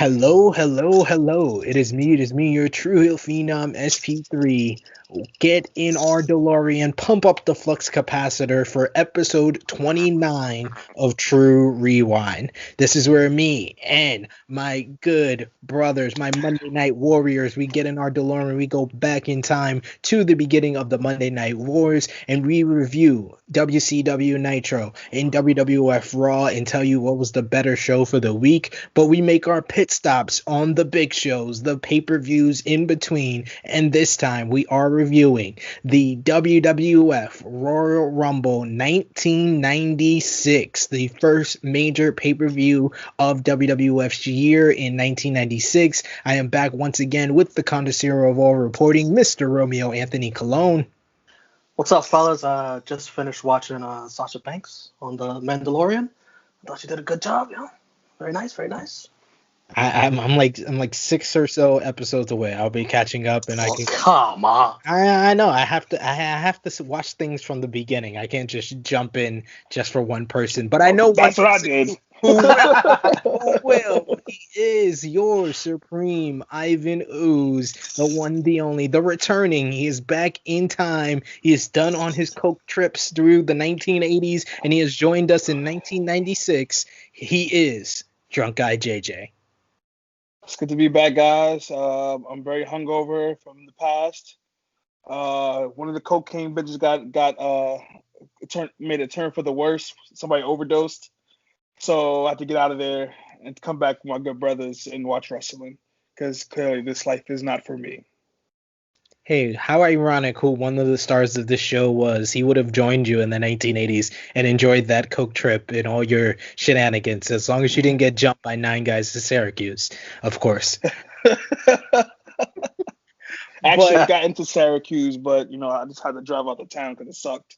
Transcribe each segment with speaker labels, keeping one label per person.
Speaker 1: Hello, hello, hello. It is me, your True Hill Phenom SP3. Get in our DeLorean, pump up the flux capacitor for episode 29 of True Rewind. This is where me and my good brothers, my Monday Night Warriors, we get in our DeLorean, we go back in time to the beginning of the Monday Night Wars, and we review WCW Nitro and WWF Raw and tell you what was the better show for the week. But we make our pit stops on the big shows, the pay-per-views in between, and this time we are reviewing the WWF Royal Rumble 1996, the first major pay-per-view of WWF's year in 1996. I am back once again with the connoisseur of all reporting, Mr. Romeo Anthony Colon.
Speaker 2: What's up, fellas? Just finished watching Sasha Banks on the Mandalorian. I thought she did a good job, Very nice, very nice.
Speaker 1: I'm like 6 or so episodes away. I'll be catching up, and I can.
Speaker 2: Come on.
Speaker 1: I know. I have to watch things from the beginning. I can't just jump in just for one person. But I know
Speaker 3: that's what I did.
Speaker 1: Who will? He is your supreme Ivan Ooze, the one, the only, the returning. He is back in time. He is done on his coke trips through the 1980s, and he has joined us in 1996. He is Drunk Guy JJ.
Speaker 3: It's good to be back, guys. I'm very hungover from the past. One of the cocaine bitches made a turn for the worse. Somebody overdosed. So I have to get out of there and come back with my good brothers and watch wrestling, because clearly this life is not for me.
Speaker 1: Hey, how ironic who one of the stars of this show was. He would have joined you in the 1980s and enjoyed that coke trip and all your shenanigans, as long as you didn't get jumped by 9 guys to Syracuse, of course.
Speaker 3: Actually, I got into Syracuse, but, I just had to drive out of town because it sucked.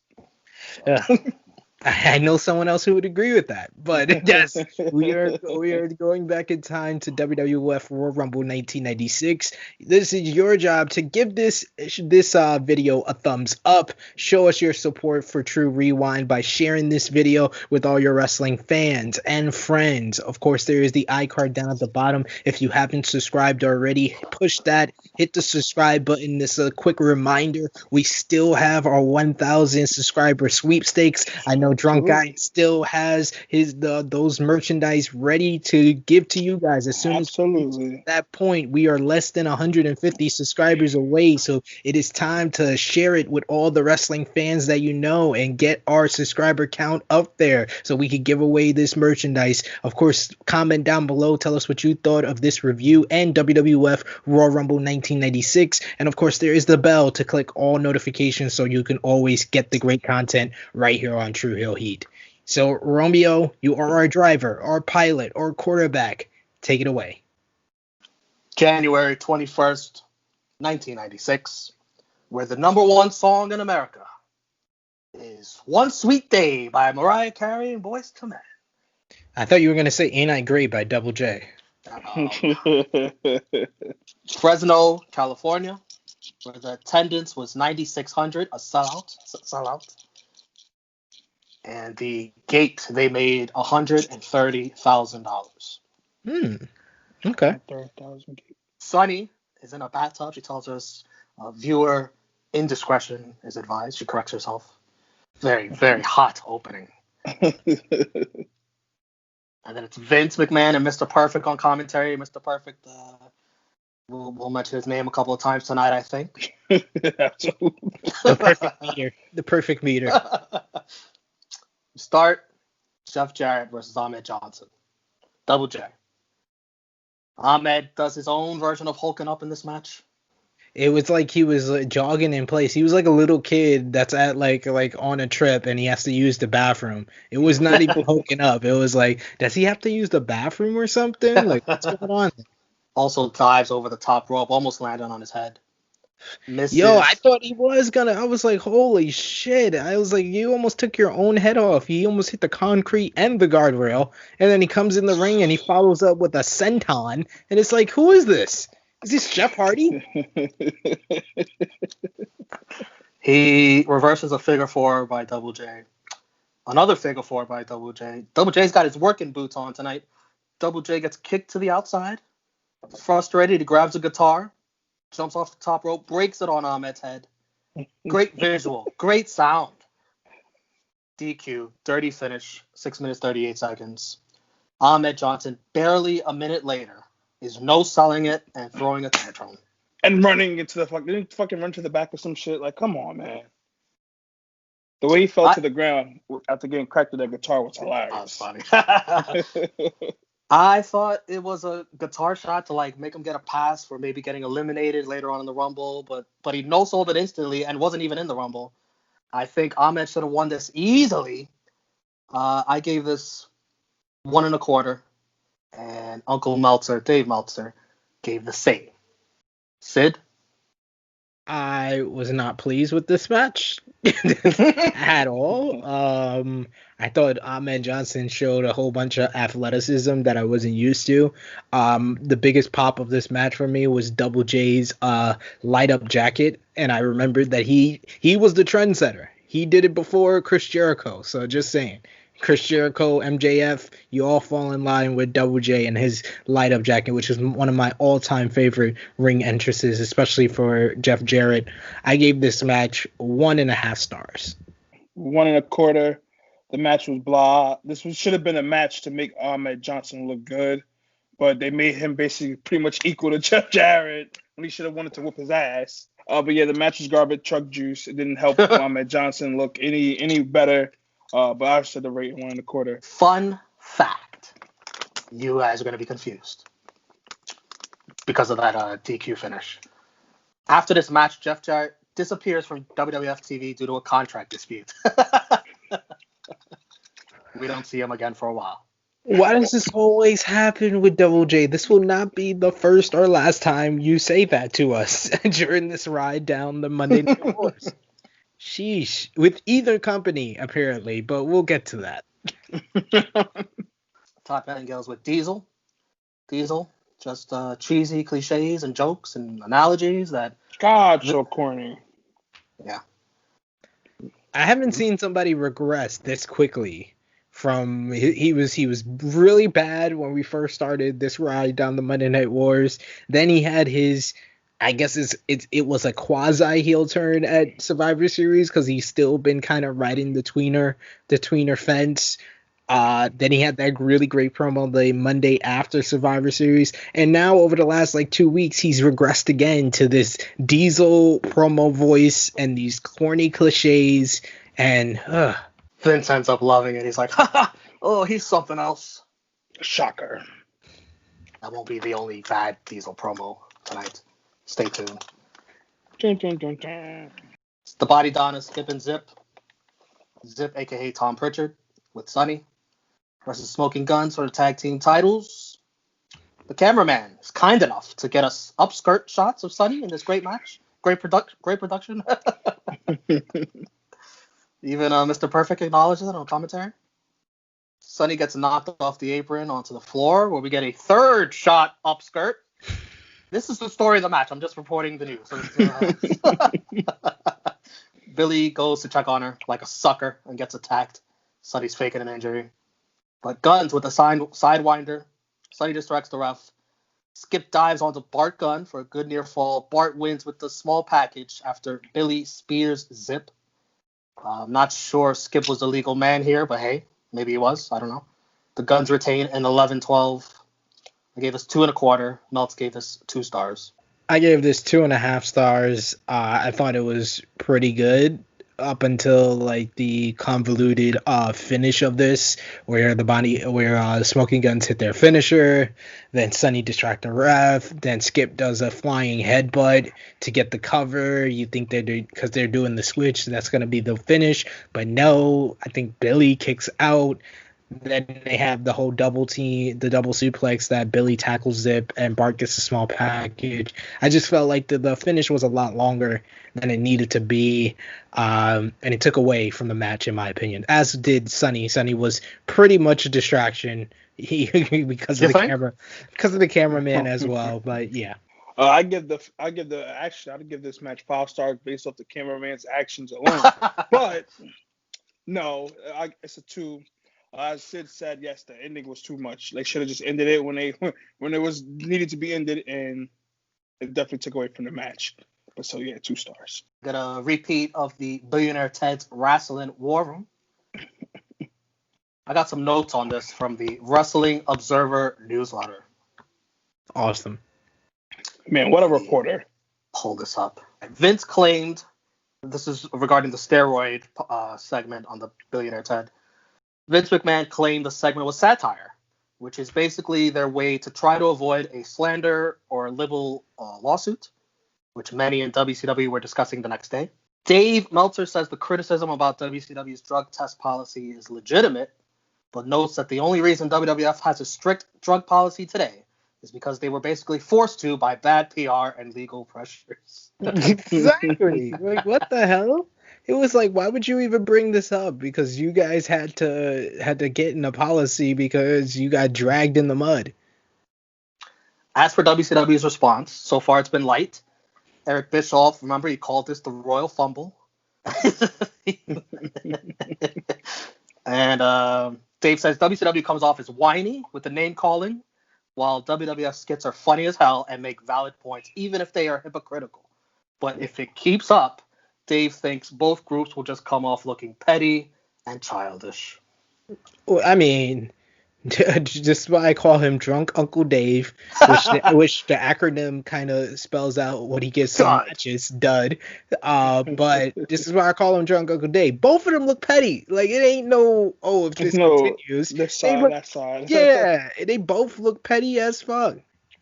Speaker 1: I know someone else who would agree with that, but yes, we are going back in time to WWF Royal Rumble 1996. This is your job to give this video a thumbs up. Show us your support for True Rewind by sharing this video with all your wrestling fans and friends. Of course, there is the iCard down at the bottom. If you haven't subscribed already, push that. Hit the subscribe button. This is a quick reminder. We still have our 1,000 subscriber sweepstakes. I know Drunk Guy still has those merchandise ready to give to you guys as soon as at that point. We are less than 150 subscribers away, so it is time to share it with all the wrestling fans that you know and get our subscriber count up there so we could give away this merchandise. Of course, comment down below, tell us what you thought of this review and WWF Royal Rumble 1996, and of course there is the bell to click all notifications so you can always get the great content right here on True Hill Heat. So, Romeo, you are our driver, our pilot, our quarterback. Take it away.
Speaker 2: January 21st, 1996, where the number one song in America is One Sweet Day by Mariah Carey and Boyz II Men.
Speaker 1: I thought you were going to say Ain't I Great by Double J.
Speaker 2: Fresno, California, where the attendance was 9,600, a sellout. And the gate, they made $130,000.
Speaker 1: Okay.
Speaker 2: Sunny is in a bathtub. She tells us viewer indiscretion is advised. She corrects herself. Very, very hot opening. And then it's Vince McMahon and Mr. Perfect on commentary. Mr. Perfect, we'll mention his name a couple of times tonight, I think.
Speaker 1: The perfect meter.
Speaker 2: Start, Jeff Jarrett versus Ahmed Johnson. Double J. Ahmed does his own version of hulking up in this match.
Speaker 1: It was like he was jogging in place. He was like a little kid that's at like on a trip and he has to use the bathroom. It was not even hulking up. It was like, does he have to use the bathroom or something? Like, what's going on?
Speaker 2: Also dives over the top rope, almost landed on his head. Misses.
Speaker 1: Yo, I thought he was gonna. I was like, holy shit. I was like, you almost took your own head off. He almost hit the concrete and the guardrail. And then he comes in the ring and he follows up with a senton. And it's like, who is this? Is this Jeff Hardy?
Speaker 2: He reverses a figure four by Double J. Another figure four by Double J. Double J's got his working boots on tonight. Double J gets kicked to the outside. Frustrated, he grabs a guitar, jumps off the top rope, breaks it on Ahmed's head. Great visual, great sound. DQ, dirty finish, 6 minutes 38 seconds. Ahmed Johnson, barely a minute later, is no-selling it and throwing a tantrum.
Speaker 3: And running into the didn't fucking run to the back of some shit. Like, come on, man. The way he fell to the ground after getting cracked with that guitar was hilarious.
Speaker 2: That was funny. I thought it was a guitar shot to like make him get a pass for maybe getting eliminated later on in the Rumble, but he no-sold it instantly and wasn't even in the Rumble. I think Ahmed should have won this easily. I gave this 1.25, and Uncle Meltzer, Dave Meltzer, gave the same. Sid?
Speaker 1: I was not pleased with this match at all. I thought Ahmed Johnson showed a whole bunch of athleticism that I wasn't used to. The biggest pop of this match for me was Double J's light up jacket, and I remembered that he was the trendsetter. He did it before Chris Jericho, so just saying. Chris Jericho, MJF, you all fall in line with Double J and his light up jacket, which is one of my all-time favorite ring entrances, especially for Jeff Jarrett. I gave this match 1.5 stars.
Speaker 3: 1.25. The match was blah. Should have been a match to make Ahmed Johnson look good, but they made him basically pretty much equal to Jeff Jarrett when he should have wanted to whoop his ass. But yeah, the match was garbage, truck juice. It didn't help Ahmed Johnson look any better. But I said the rate 1.25.
Speaker 2: Fun fact. You guys are going to be confused because of that DQ finish. After this match, Jeff Jarrett disappears from WWF TV due to a contract dispute. We don't see him again for a while.
Speaker 1: Why does this always happen with Double J? This will not be the first or last time you say that to us during this ride down the Monday Night Wars. Sheesh. With either company, apparently, but we'll get to that.
Speaker 2: Top end goes with Diesel. Diesel, just cheesy cliches and jokes and analogies that...
Speaker 3: God, so corny.
Speaker 2: Yeah.
Speaker 1: I haven't seen somebody regress this quickly. From he was really bad when we first started this ride down the Monday Night Wars. Then he had his, I guess it was a quasi heel turn at Survivor Series because he's still been kind of riding the tweener fence. Then he had that really great promo the Monday after Survivor Series, and now over the last 2 weeks he's regressed again to this Diesel promo voice and these corny cliches. And
Speaker 2: Vince ends up loving it. He's like, oh, he's something else.
Speaker 3: Shocker.
Speaker 2: That won't be the only bad Diesel promo tonight. Stay tuned.
Speaker 3: Dun, dun, dun, dun.
Speaker 2: The Body Donna, Skip and Zip. Zip, a.k.a. Tom Pritchard, with Sonny versus Smoking Guns for the tag team titles. The cameraman is kind enough to get us upskirt shots of Sonny in this great match. Great production. Even Mr. Perfect acknowledges it on commentary. Sonny gets knocked off the apron onto the floor, where we get a third shot upskirt. This is the story of the match. I'm just reporting the news. Billy goes to check on her like a sucker and gets attacked. Sonny's faking an injury. But Guns with a sidewinder. Sonny distracts the ref. Skip dives onto Bart Gunn for a good near fall. Bart wins with the small package after Billy spears Zip. I'm not sure Skip was the legal man here, but hey, maybe he was. I don't know. The Guns retain an 11-12. I gave us 2.25. Meltz gave us 2 stars.
Speaker 1: I gave this 2.5 stars. I thought it was pretty good up until the convoluted finish of this, where Smoking Guns hit their finisher, then Sonny distract the ref, then Skip does a flying headbutt to get the cover. You think because they're doing the switch, that's going to be the finish, but no. I think Billy kicks out. Then they have the whole double suplex that Billy tackles Zip and Bart gets a small package. I just felt like the finish was a lot longer than it needed to be, and it took away from the match, in my opinion, as did Sonny. Sonny was pretty much a distraction because of the cameraman as well. But yeah.
Speaker 3: I'd give this match 5 stars based off the cameraman's actions alone. But no, it's a 2. As Sid said, yes, the ending was too much. They should have just ended it when it was needed to be ended, and it definitely took away from the match. But so yeah, 2 stars.
Speaker 2: Got a repeat of the Billionaire Ted's Wrestling War Room. I got some notes on this from the Wrestling Observer newsletter.
Speaker 1: Awesome.
Speaker 3: Man, what a reporter.
Speaker 2: Pull this up. Vince claimed, this is regarding the steroid segment on the Billionaire Ted. Vince McMahon claimed the segment was satire, which is basically their way to try to avoid a slander or libel lawsuit, which many in WCW were discussing the next day. Dave Meltzer says the criticism about WCW's drug test policy is legitimate, but notes that the only reason WWF has a strict drug policy today is because they were basically forced to by bad PR and legal pressures.
Speaker 1: Exactly. Like, what the hell? It was like, why would you even bring this up? Because you guys had to get in a policy because you got dragged in the mud.
Speaker 2: As for WCW's response, so far it's been light. Eric Bischoff, remember, he called this the Royal Fumble. And Dave says WCW comes off as whiny with the name calling, while WWF skits are funny as hell and make valid points, even if they are hypocritical. But if it keeps up, Dave thinks both groups will just come off looking petty and childish.
Speaker 1: Well, I mean, just why I call him Drunk Uncle Dave, which the acronym kind of spells out what he gets some matches, dud. But this is why I call him Drunk Uncle Dave. Both of them look petty. Like, it ain't if this continues.
Speaker 3: This side, that side.
Speaker 1: Yeah, they both look petty as fuck.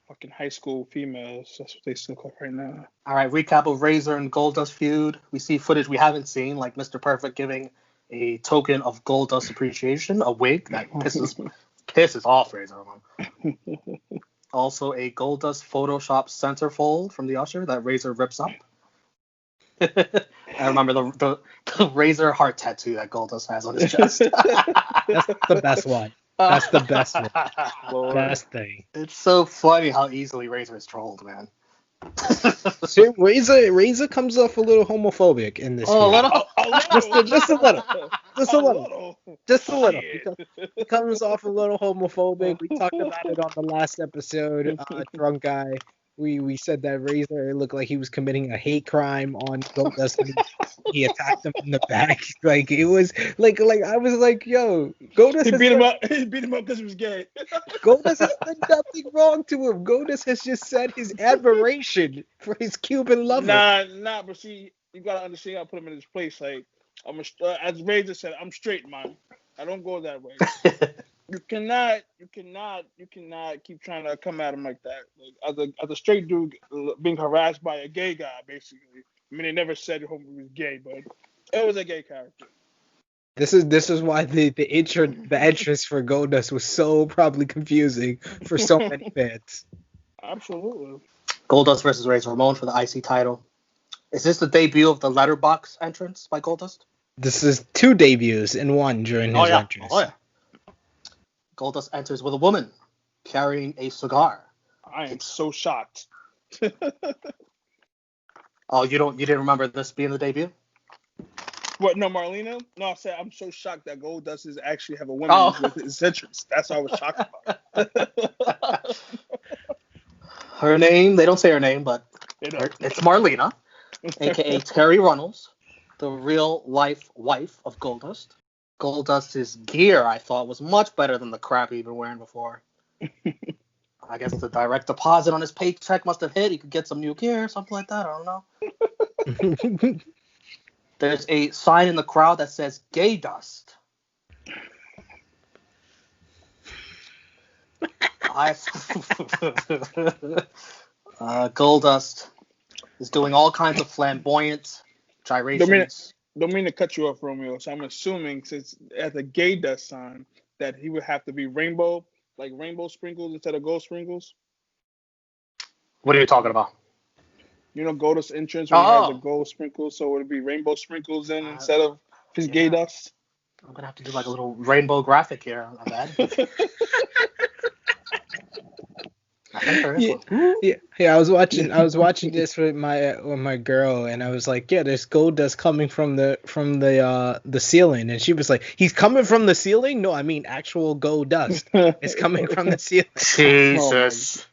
Speaker 3: Fucking high school females. That's what they look like right now.
Speaker 2: All right, recap of Razor and Goldust feud. We see footage we haven't seen, like Mr. Perfect giving a token of Goldust appreciation, a wig that pisses off Razor Ramon. Also, a Goldust Photoshop centerfold from the Usher that Razor rips up. I remember the Razor heart tattoo that Goldust has on his chest.
Speaker 1: That's the best one. That's the best one. Best thing.
Speaker 2: It's so funny how easily Razor is trolled, man.
Speaker 1: See, Razor comes off a little homophobic in this.
Speaker 2: Oh,
Speaker 1: just a little. He comes off a little homophobic. We talked about it on the last episode. Drunk guy. We said that Razor looked like he was committing a hate crime on Goldust. He attacked him in the back. Like, it was like I was like, yo, Goldust.
Speaker 3: He beat him up. He beat him up because he was gay.
Speaker 1: Goldust has done nothing wrong to him. Goldust has just said his admiration for his Cuban lover.
Speaker 3: Nah, but see, you gotta understand. You gotta put him in his place. Like, as Razor said, I'm straight, man. I don't go that way. You cannot keep trying to come at him like that. Like, as a straight dude being harassed by a gay guy, basically. I mean, they never said he was gay, but it was a gay character.
Speaker 1: This is why the entrance for Goldust was so probably confusing for so many fans.
Speaker 3: Absolutely.
Speaker 2: Goldust versus Razor Ramon for the IC title. Is this the debut of the letterbox entrance by Goldust?
Speaker 1: This is 2 debuts in one during his entrance.
Speaker 2: Oh yeah. Goldust enters with a woman carrying a cigar.
Speaker 3: I am so shocked.
Speaker 2: Oh, you didn't remember this being the debut?
Speaker 3: What? No, Marlena? No, I said I'm so shocked that Goldust is actually have a woman with his entrance. That's what I was shocked about.
Speaker 2: Her name, they don't say her name, but it's Marlena, aka Terry Runnels, the real life wife of Goldust. Goldust's gear, I thought, was much better than the crap he'd been wearing before. I guess the direct deposit on his paycheck must have hit. He could get some new gear, something like that. I don't know. There's a sign in the crowd that says "Gay Dust." Goldust is doing all kinds of flamboyant gyrations.
Speaker 3: Don't mean to cut you off, Romeo. So I'm assuming, since as a Gay Dust sign, that he would have to be rainbow, like rainbow sprinkles instead of gold sprinkles.
Speaker 2: What are you talking about?
Speaker 3: You know, Goldust Entrance when he has the gold sprinkles, so it would be rainbow sprinkles instead of his Gay Dust.
Speaker 2: I'm gonna have to do like a little rainbow graphic here, Ahmed. I think there is
Speaker 1: Yeah,
Speaker 2: one.
Speaker 1: yeah. I was watching this with my girl, and I was like, yeah, there's gold dust coming from the ceiling, and she was like, he's coming from the ceiling? No, I mean actual gold dust. It's coming from the ceiling.
Speaker 2: Jesus.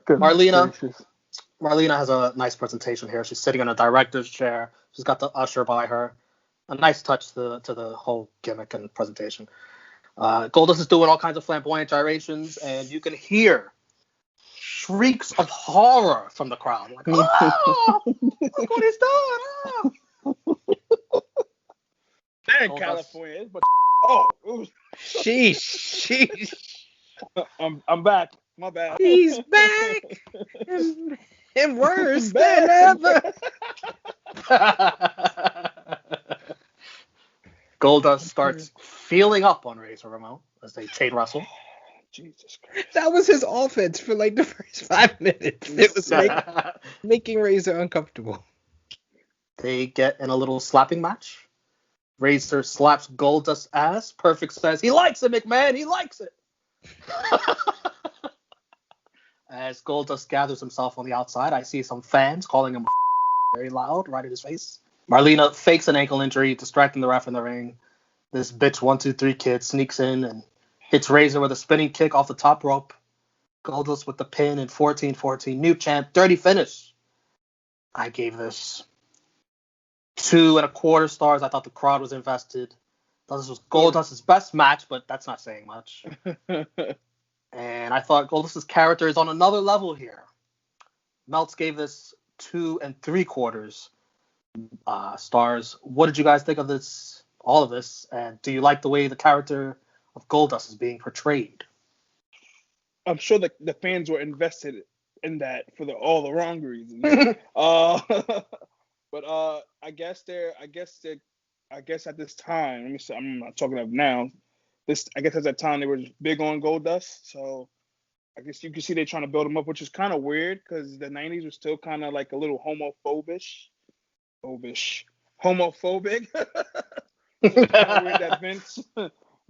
Speaker 3: Goodness gracious.
Speaker 2: Marlena has a nice presentation here. She's sitting in a director's chair. She's got the usher by her. A nice touch to the whole gimmick and presentation. Goldust is doing all kinds of flamboyant gyrations, and you can hear shrieks of horror from the crowd. Like, oh, look what he's doing. Oh.
Speaker 3: They're in
Speaker 2: Goldust.
Speaker 3: California. But ooh.
Speaker 1: Sheesh.
Speaker 3: I'm back. My bad.
Speaker 1: He's back. And worse than ever.
Speaker 2: Goldust starts feeling up on Razor Ramon as they chain wrestle.
Speaker 3: Jesus Christ.
Speaker 1: That was his offense for like the first 5 minutes. It was making Razor uncomfortable.
Speaker 2: They get in a little slapping match. Razor slaps Goldust's ass. Perfect says, he likes it, McMahon. He likes it. As Goldust gathers himself on the outside, I see some fans calling him very loud right in his face. Marlena fakes an ankle injury, distracting the ref in the ring. This bitch 1-2-3 kid sneaks in and hits Razor with a spinning kick off the top rope. Goldust with the pin in 14-14. New champ, dirty finish. I gave this 2.25 stars. I thought the crowd was invested. Thought this was Goldust's best match, but that's not saying much. And I thought Goldust's character is on another level here. Meltz gave this 2.75 stars. What did you guys think of this? All of this, and do you like the way the character of Goldust is being portrayed?
Speaker 3: I'm sure the fans were invested in that for all the wrong reasons. But I guess at this time, let me say, I'm not talking of now. I guess at that time they were big on Goldust, so I guess you can see they're trying to build him up, which is kind of weird because the '90s was still kind of like a little homophobic. So it's kind of weird that Vince,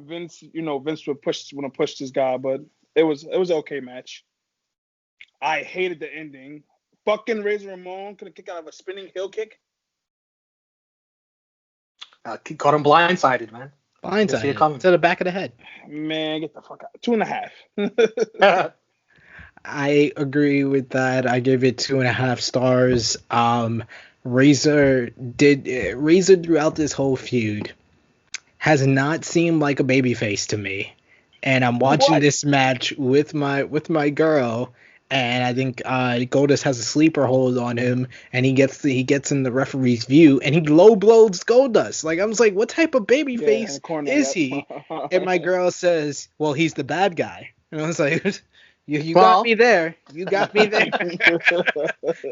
Speaker 3: Vince would push this guy, but it was an okay match. I hated the ending. Fucking Razor Ramon could have kicked out of a spinning heel kick.
Speaker 2: Caught him blindsided, man.
Speaker 1: Blindsided to the back of the head.
Speaker 3: Man, get the fuck out. 2.5.
Speaker 1: I agree with that. I give it 2.5 stars. Razor throughout this whole feud has not seemed like a babyface to me, and I'm watching this match with my girl, and I think Goldust has a sleeper hold on him, and he gets in the referee's view, and he low blows Goldust. Like, I was like, what type of babyface is he? And my girl says, well, he's the bad guy, and I was like, You got me there. You got me there.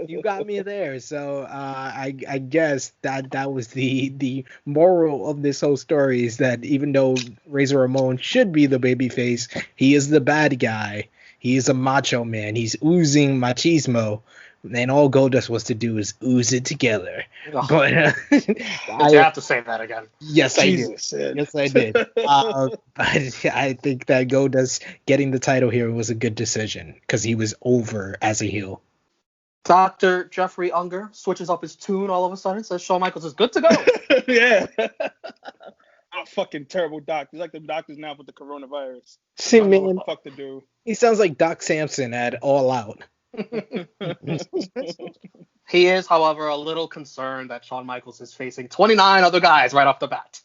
Speaker 1: You got me there. So I guess that was the moral of this whole story, is that even though Razor Ramon should be the babyface, he is the bad guy. He is a macho man. He's oozing machismo. And all Goldust was to do is ooze it together.
Speaker 2: Oh.
Speaker 1: But
Speaker 2: I have to say that again.
Speaker 1: Yes,
Speaker 3: Jesus,
Speaker 1: I did. Yes, I did. But I think that Goldust getting the title here was a good decision because he was over as a heel.
Speaker 2: Dr. Jeffrey Unger switches up his tune all of a sudden, says Shawn Michaels is good to go.
Speaker 3: Yeah. I'm a fucking terrible doctor. He's like the doctors now with the coronavirus.
Speaker 1: See, man,
Speaker 3: what the fuck to do.
Speaker 1: He sounds like Doc Samson at All Out.
Speaker 2: He is, however, a little concerned that Shawn Michaels is facing 29 other guys right off the bat.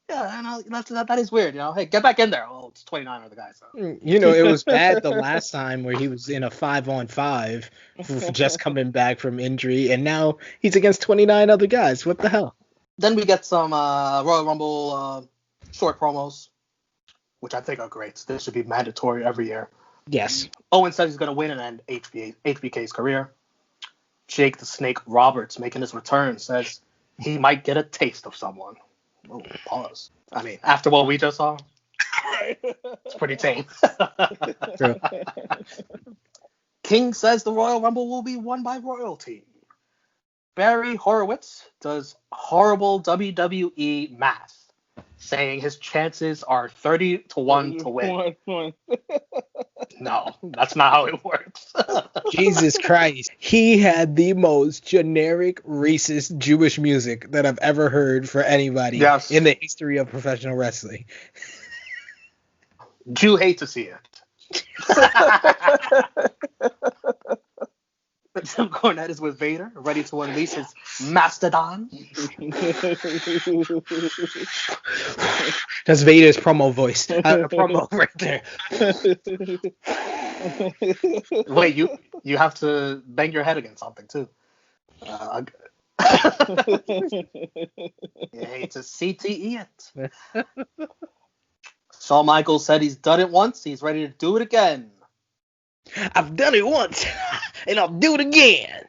Speaker 2: Yeah, and that is weird, Hey, get back in there. Oh, it's 29 other guys. So.
Speaker 1: It was bad the last time where he was in a 5-on-5, just coming back from injury, and now he's against 29 other guys. What the hell?
Speaker 2: Then we get some Royal Rumble short promos, which I think are great. This should be mandatory every year.
Speaker 1: Yes.
Speaker 2: Owen says he's going to win and end HBK's career. Jake the Snake Roberts, making his return, says he might get a taste of someone. Oh, pause. I mean, after what we just saw, it's pretty tame.
Speaker 1: True.
Speaker 2: King says the Royal Rumble will be won by royalty. Barry Horowitz does horrible WWE math. saying his chances are 30 to 1 to win. No, that's not how it works.
Speaker 1: Jesus Christ. He had the most generic racist Jewish music that I've ever heard for anybody in the history of professional wrestling.
Speaker 2: You hate to see it. Jim Cornette is with Vader, ready to unleash his mastodon.
Speaker 1: That's Vader's promo voice. Promo right there.
Speaker 2: Wait, you have to bang your head against something too. You hate to CTE it. Shawn Michaels said he's done it once. He's ready to do it again.
Speaker 1: I've done it once, and I'll do it again.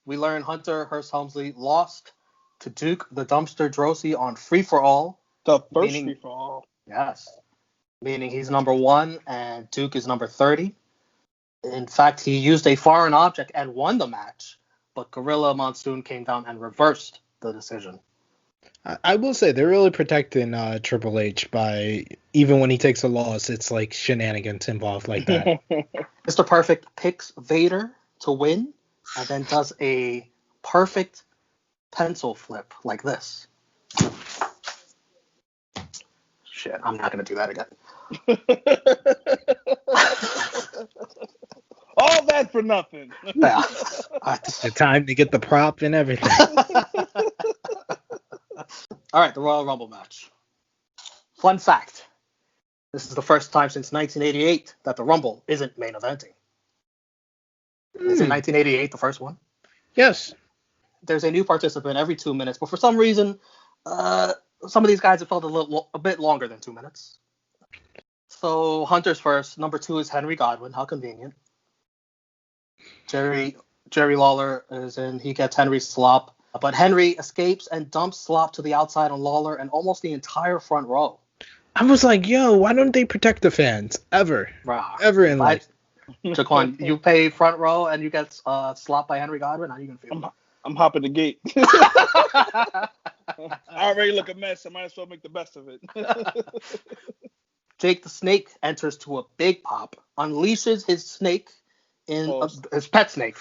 Speaker 2: We learn Hunter Hearst Helmsley lost to Duke the Dumpster Droese on Free for All.
Speaker 3: The first Free for All.
Speaker 2: Yes. Meaning he's number 1 and Duke is number 30. In fact, he used a foreign object and won the match, but Gorilla Monsoon came down and reversed the decision.
Speaker 1: I will say they're really protecting Triple H by, even when he takes a loss, it's like shenanigans involved like that.
Speaker 2: Mr. Perfect picks Vader to win and then does a perfect pencil flip like this. Shit, I'm not going to do that again.
Speaker 3: All that for nothing.
Speaker 2: Yeah.
Speaker 1: The time to get the prop and everything.
Speaker 2: All right, the Royal Rumble match. Fun fact. This is the first time since 1988 that the Rumble isn't main eventing. Is it 1988 the first one?
Speaker 1: Yes.
Speaker 2: There's a new participant every 2 minutes, but for some reason, some of these guys have felt a bit longer than 2 minutes. So Hunter's first. Number 2 is Henry Godwin. How convenient. Jerry Lawler is in. He gets Henry's slop. But Henry escapes and dumps slop to the outside on Lawler and almost the entire front row.
Speaker 1: I was like, yo, why don't they protect the fans? Ever.
Speaker 2: Wow.
Speaker 1: Ever in life.
Speaker 2: Jaquan, you pay front row and you get slop by Henry Godwin? How are you going to feel?
Speaker 3: I'm hopping the gate. I already look a mess. I might as well make the best of it.
Speaker 2: Jake the Snake enters to a big pop, unleashes his snake his pet snake.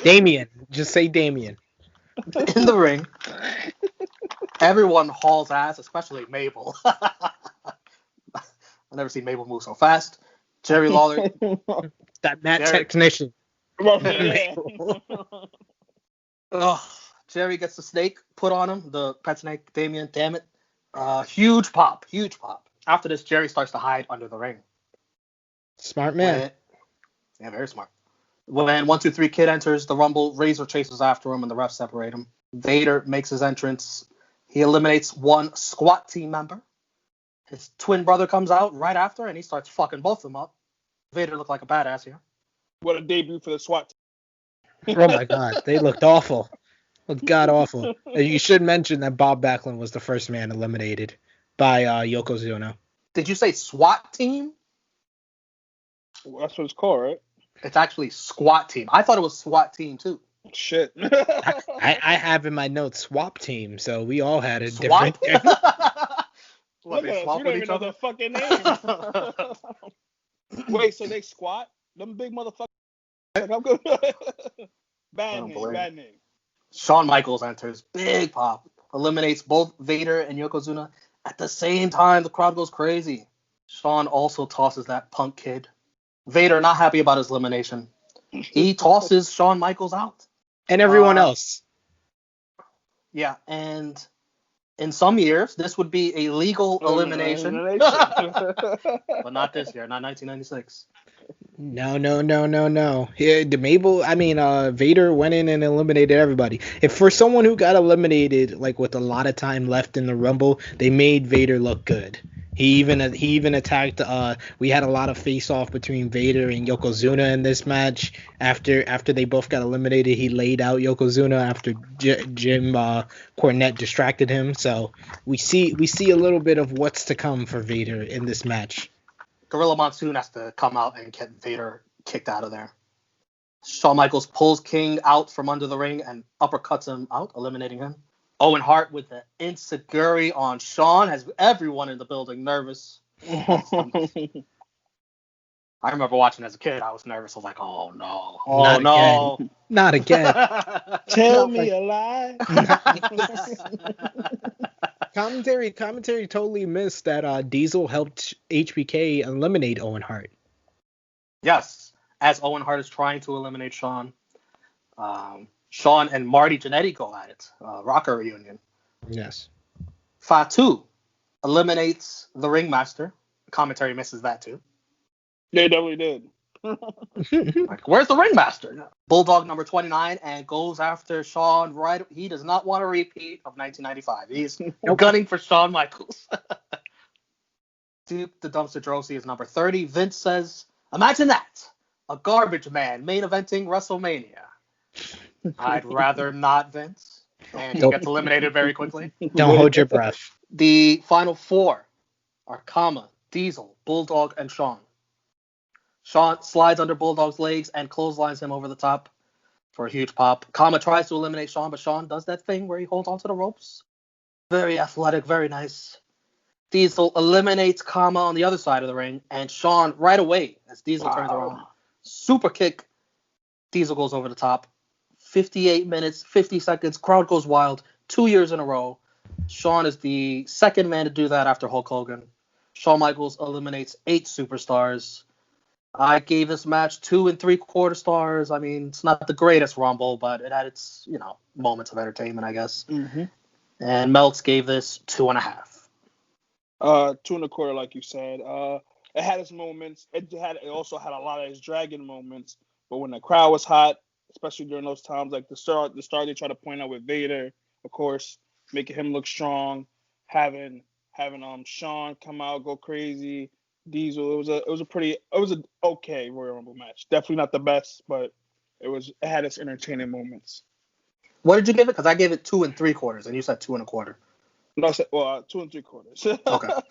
Speaker 1: Damien. Just say Damien.
Speaker 2: In the ring. Everyone hauls ass, especially Mabel. I've never seen Mabel move so fast. Jerry Lawler.
Speaker 1: That Matt technician.
Speaker 2: Jerry gets the snake put on him, the pet snake, Damien, damn it. Huge pop. After this, Jerry starts to hide under the ring.
Speaker 1: Smart man.
Speaker 2: Yeah, very smart. When 1, 2, 3 Kid enters the Rumble, Razor chases after him and the refs separate him. Vader makes his entrance. He eliminates one SWAT team member. His twin brother comes out right after and he starts fucking both of them up. Vader looked like a badass here.
Speaker 3: What a debut for the SWAT team.
Speaker 1: Oh my god, they looked awful. Looked god awful. You should mention that Bob Backlund was the first man eliminated by Yokozuna.
Speaker 2: Did you say SWAT team?
Speaker 3: Well, that's what it's called, right?
Speaker 2: It's actually SWAT team. I thought it was SWAT team too.
Speaker 3: Shit.
Speaker 1: I have in my notes swap team, so we all had a
Speaker 2: swap?
Speaker 1: different.
Speaker 3: Look at us. We don't even know their fucking name. Wait, so they squat? Them big motherfuckers. I'm good. Bad name.
Speaker 2: Shawn Michaels enters. Big pop. Eliminates both Vader and Yokozuna. At the same time, the crowd goes crazy. Shawn also tosses that punk kid. Vader not happy about his elimination. He tosses Shawn Michaels out.
Speaker 1: And everyone else.
Speaker 2: Yeah, and in some years, this would be a legal elimination. But not this year, not 1996.
Speaker 1: No. Vader went in and eliminated everybody. If for someone who got eliminated, like with a lot of time left in the Rumble, they made Vader look good. He even attacked. We had a lot of face off between Vader and Yokozuna in this match. After they both got eliminated, he laid out Yokozuna after Jim Cornette distracted him. So we see a little bit of what's to come for Vader in this match.
Speaker 2: Gorilla Monsoon has to come out and get Vader kicked out of there. Shawn Michaels pulls King out from under the ring and uppercuts him out, eliminating him. Owen Hart with the enziguri on Shawn has everyone in the building nervous. I remember watching as a kid. I was nervous. I was like, oh no,
Speaker 1: Not
Speaker 2: no.
Speaker 1: again. Not again.
Speaker 3: Tell
Speaker 1: Not
Speaker 3: me
Speaker 1: like-
Speaker 3: a lie.
Speaker 1: Commentary totally missed that Diesel helped HBK eliminate Owen Hart.
Speaker 2: Yes, as Owen Hart is trying to eliminate Shawn. Shawn and Marty Jannetty go at it. Rocker reunion.
Speaker 1: Yes.
Speaker 2: Fatu eliminates the ringmaster. Commentary misses that too.
Speaker 3: They definitely did.
Speaker 2: Like, where's the ringmaster? Bulldog number 29 and goes after Shawn. Right, he does not want a repeat of 1995. He's gunning for Shawn Michaels. Duke the Dumpster Drosy is number 30. Vince says, "Imagine that, a garbage man main eventing WrestleMania." I'd rather not, Vince. And he gets eliminated very quickly.
Speaker 1: Don't hold your breath.
Speaker 2: The final four are Kama, Diesel, Bulldog, and Shawn. Shawn slides under Bulldog's legs and clotheslines him over the top for a huge pop. Kama tries to eliminate Shawn, but Shawn does that thing where he holds onto the ropes. Very athletic, very nice. Diesel eliminates Kama on the other side of the ring, and Shawn right away as Diesel turns around. Super kick. Diesel goes over the top. 58 minutes, 50 seconds. Crowd goes wild. 2 years in a row. Shawn is the second man to do that after Hulk Hogan. Shawn Michaels eliminates 8 superstars. I gave this match 2 3/4 stars. I mean, it's not the greatest Rumble, but it had its, moments of entertainment, I guess.
Speaker 3: Mm-hmm.
Speaker 2: And Meltz gave this 2.5.
Speaker 3: 2 1/4, like you said. It had its moments. It also had a lot of its dragon moments. But when the crowd was hot, especially during those times, like the star they try to point out with Vader, of course, making him look strong, having Shawn come out, go crazy. Diesel. It was an okay Royal Rumble match. Definitely not the best, but it had its entertaining moments.
Speaker 2: What did you give it? Because I gave it 2 3/4, and you said 2 1/4.
Speaker 3: No, 2 3/4.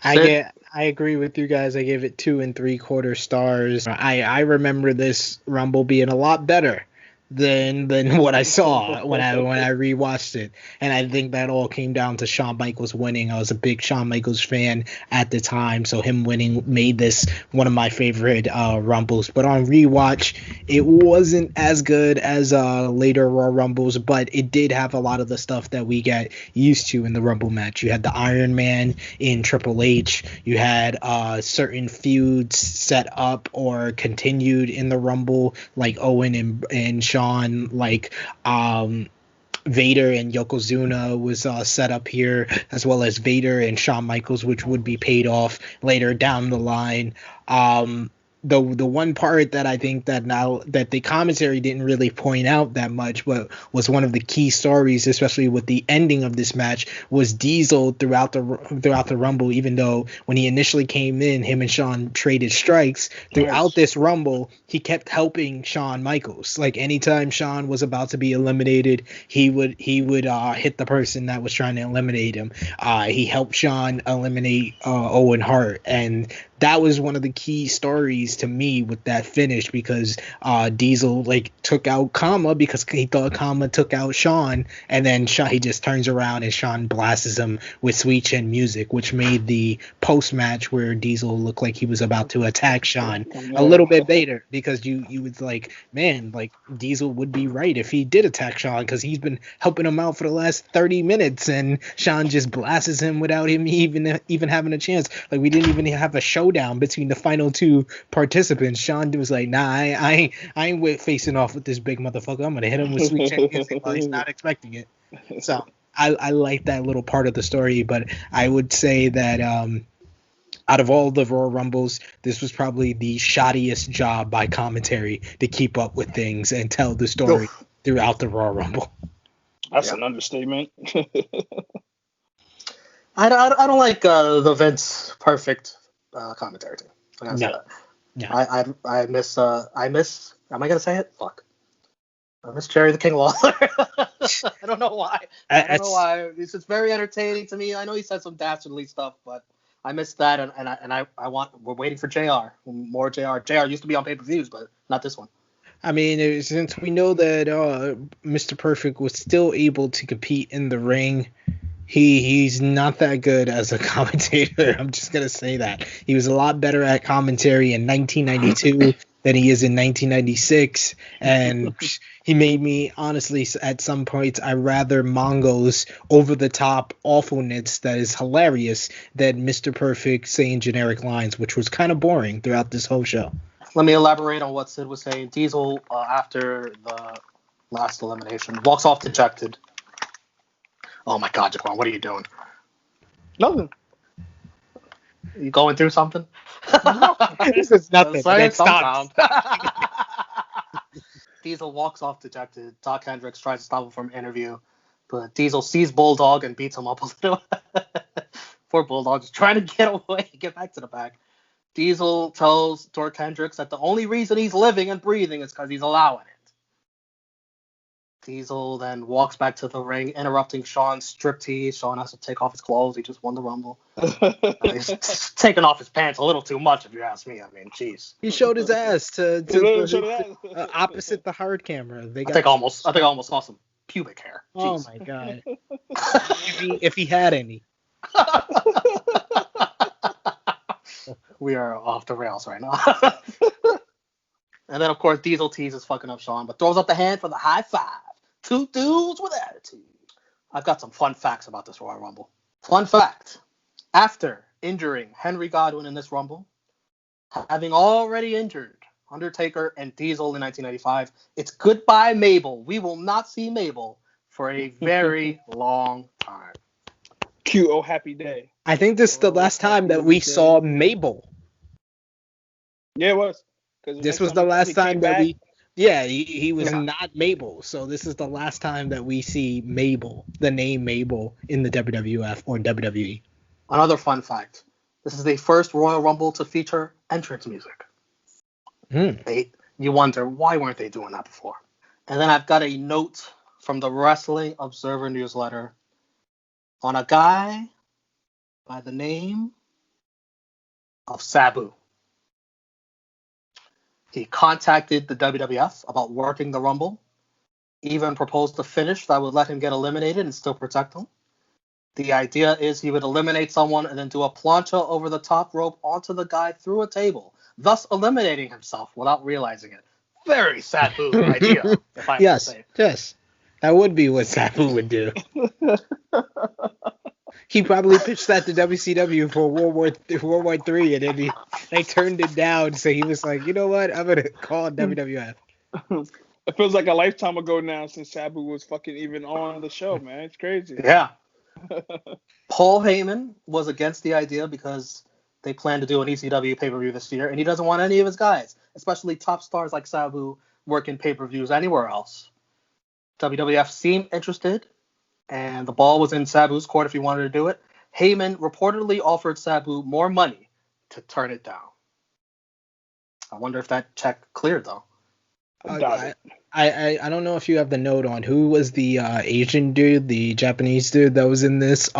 Speaker 2: Okay.
Speaker 1: I agree with you guys. I gave it 2 3/4 stars. I remember this Rumble being a lot better than what I saw when I rewatched it, and I think that all came down to Shawn Michaels winning. I was a big Shawn Michaels fan at the time, so him winning made this one of my favorite Rumbles. But on rewatch, it wasn't as good as later Royal Rumbles, but it did have a lot of the stuff that we got used to in the Rumble match. You had the Iron Man in Triple H. You had certain feuds set up or continued in the Rumble, like Owen and Shawn, like Vader and Yokozuna was set up here, as well as Vader and Shawn Michaels, which would be paid off later down the line. The one part that I think that now that the commentary didn't really point out that much, but was one of the key stories, especially with the ending of this match, was Diesel throughout the Rumble. Even though when he initially came in, him and Shawn traded strikes throughout this Rumble, he kept helping Shawn Michaels. Like anytime Shawn was about to be eliminated, he would hit the person that was trying to eliminate him. He helped Shawn eliminate Owen Hart, and that was one of the key stories to me with that finish, because Diesel took out Kama because he thought Kama took out Shawn, and then he just turns around and Shawn blasts him with Sweet Chin Music, which made the post match where Diesel looked like he was about to attack Shawn a little bit better, because you was like, man, like Diesel would be right if he did attack Shawn, because he's been helping him out for the last 30 minutes and Shawn just blasts him without him even having a chance. Like, we didn't even have a showdown between the final 2 participants. Shawn was like, nah, I ain't facing off with this big motherfucker. I'm gonna hit him with Sweet Chin Music while he's not expecting it. So I like that little part of the story, but I would say that out of all the Royal Rumbles, this was probably the shoddiest job by commentary to keep up with things and tell the story throughout the Royal Rumble.
Speaker 3: That's an understatement.
Speaker 2: I don't like the Vince perfect commentary team.
Speaker 1: No.
Speaker 2: I miss. Am I gonna say it? Fuck. I miss Jerry the King Lawler. I don't know why. I don't know why. It's just very entertaining to me. I know he said some dastardly stuff, but I miss that, and I want. We're waiting for JR. More JR. JR used to be on pay-per-views, but not this one.
Speaker 1: I mean, since we know that Mr. Perfect was still able to compete in the ring, he's not that good as a commentator. I'm just gonna say that he was a lot better at commentary in 1992 than he is in 1996, and he made me honestly at some points I rather Mongo's over the top awfulness that is hilarious than Mr. Perfect saying generic lines, which was kind of boring throughout this whole show.
Speaker 2: Let me elaborate on what Sid was saying. Diesel, after the last elimination, walks off dejected. Oh my God, Jaquan, what are you doing?
Speaker 3: Nothing.
Speaker 2: You going through something?
Speaker 1: This is nothing.
Speaker 2: Say
Speaker 1: That stops.
Speaker 2: Diesel walks off dejected. Doc Hendricks tries to stop him from interview, but Diesel sees Bulldog and beats him up a little. Poor Bulldog just trying to get away, get back to the back. Diesel tells Doc Hendricks that the only reason he's living and breathing is because he's allowing it. Diesel then walks back to the ring, interrupting Shawn's striptease. Shawn has to take off his clothes. He just won the Rumble. He's taking off his pants a little too much, if you ask me. I mean, jeez.
Speaker 1: He showed his ass to opposite the hard camera.
Speaker 2: I think I almost saw some pubic hair. Jeez.
Speaker 1: Oh my God. if he had any.
Speaker 2: We are off the rails right now. And then, of course, Diesel teases fucking up Shawn, but throws up the hand for the high five. Two dudes with attitude. I've got some fun facts about this Royal Rumble. Fun fact. After injuring Henry Godwin in this Rumble, having already injured Undertaker and Diesel in 1995, it's goodbye Mabel. We will not see Mabel for a very long time.
Speaker 3: Cute, oh happy day.
Speaker 1: I think this is the last time that we saw Mabel.
Speaker 3: Yeah, it was.
Speaker 1: This was the last time that we... Yeah, he was not Mabel. So this is the last time that we see Mabel, the name Mabel, in the WWF or WWE.
Speaker 2: Another fun fact. This is the first Royal Rumble to feature entrance music. You wonder, why weren't they doing that before? And then I've got a note from the Wrestling Observer newsletter on a guy by the name of Sabu. He contacted the WWF about working the Rumble, even proposed a finish that would let him get eliminated and still protect him. The idea is he would eliminate someone and then do a plancha over the top rope onto the guy through a table, thus eliminating himself without realizing it. Very Sabu idea, if I may say.
Speaker 1: Yes. That would be what Sabu would do. He probably pitched that to WCW for World War III, and then they turned it down. So he was like, you know what? I'm going to call WWF.
Speaker 3: It feels like a lifetime ago now since Sabu was fucking even on the show, man. It's crazy.
Speaker 2: Yeah. Paul Heyman was against the idea because they plan to do an ECW pay-per-view this year, and he doesn't want any of his guys, especially top stars like Sabu, working pay-per-views anywhere else. WWF seemed interested, and the ball was in Sabu's court if he wanted to do it. Heyman reportedly offered Sabu more money to turn it down. I wonder if that check cleared, though.
Speaker 1: I don't know if you have the note on who was the Asian dude, the Japanese dude that was in this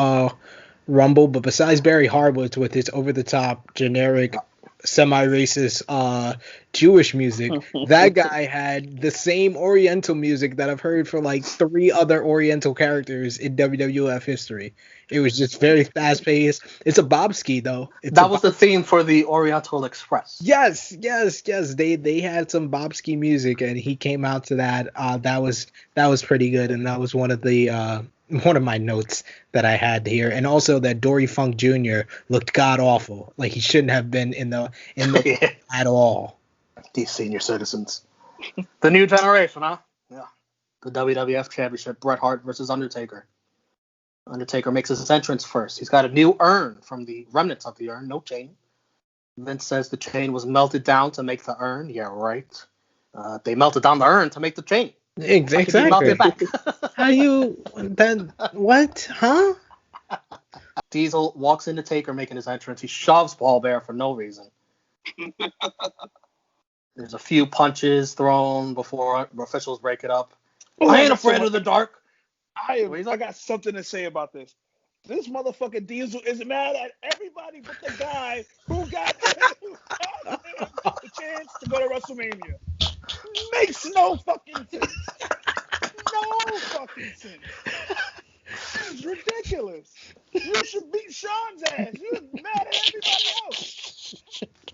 Speaker 1: Rumble, but besides Barry Harwood with his over-the-top, generic, semi-racist Jewish music, that guy had the same Oriental music that I've heard for like 3 other Oriental characters in WWF history. It was just very fast-paced. It's a Bobski, though.
Speaker 2: That was the theme for the Oriental Express.
Speaker 1: Yes. They had some Bobski music, and he came out to that. That was pretty good, and that was one of my notes that I had here. And also that Dory Funk Jr. looked god awful. Like he shouldn't have been in the at all.
Speaker 2: These senior citizens. The new generation, huh? Yeah. The WWF Championship, Bret Hart versus Undertaker. Undertaker makes his entrance first. He's got a new urn from the remnants of the urn, no chain. Vince says the chain was melted down to make the urn. Yeah, right. They melted down the urn to make the chain.
Speaker 1: Exactly. How you then? What? Huh?
Speaker 2: Diesel walks into Taker making his entrance. He shoves Paul Bear for no reason. There's a few punches thrown before officials break it up. I ain't afraid of the dark.
Speaker 3: I got something to say about this. This motherfucking Diesel is mad at everybody but the guy who got the chance to go to WrestleMania. Makes no fucking sense. No fucking sense. It's ridiculous. You should beat Shawn's ass. You're mad at everybody else.